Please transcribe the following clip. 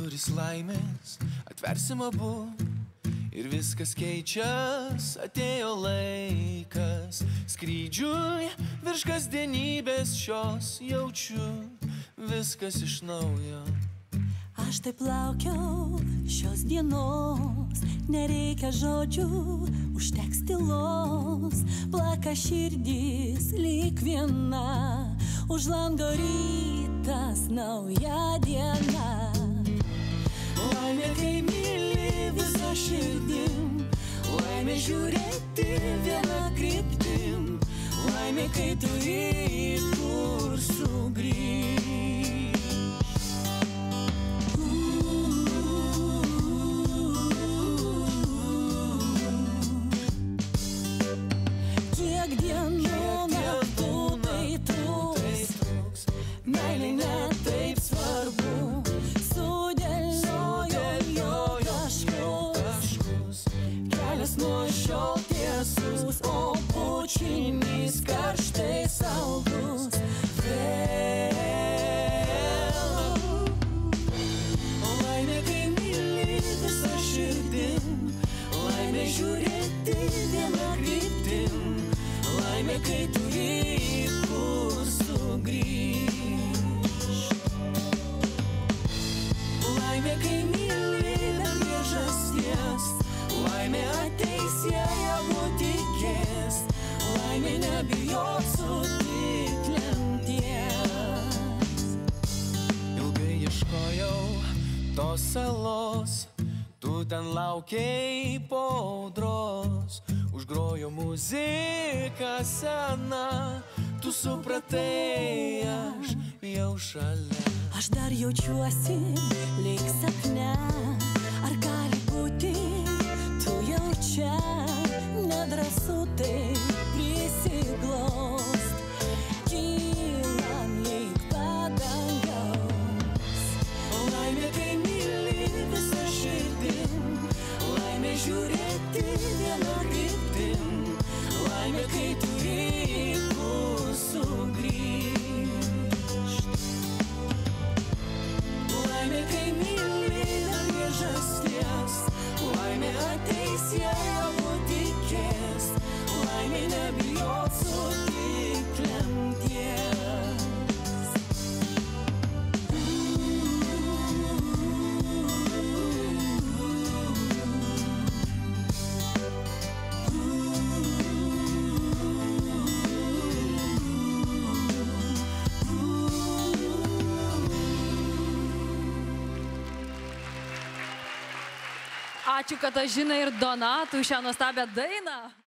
duris laimės atversim abu ir viskas keičias, atėjo laikas skrydžiui virš kasdienybės šios jaučiu viskas iš naujo. Aš taip laukiau šios dienos, nereikia žodžių, užteks tylos, plaka širdis lyg viena, už lango rytas nauja diena. Laimė, kai myli visą širdim, laimė žiūrėti vieną kryptim, laimė, kai turi kur sugrįžt. Kiek dienų metų tai truks, meilė ne taip svarbu, kelias nuo šiol tiesus, o pučinys karštai saugus vėl. Laimė, kai myli visą širdim, laimė žiūrėti vieną kryptim, laimė, kai turi kur sugrįžt. Laimė, kai myli be priežasties, laimė ateis, jei abu tikės, laimė nebijot sutik lemties. Ilgai ieškojau tos salos, tu ten laukiai po audros, užgrojo muzika sena, tu supratai, aš jau šalia. Aš dar jaučiuosi lyg sapne, ar gali būti tu jau čia, nedrąsu tai prisiglost, kylam lyg padangaus. Laimė, kai myli visą širdim, laimė žiūrėti vieną kryptim, laimė, kai turi kur sugrįžt. Laimė, kai myli be priežasties, laimė ateis, jei abu tikės, laimė nebijot sutik lemties. Ačiū Katažinai ir Donatui šią nuostabią dainą.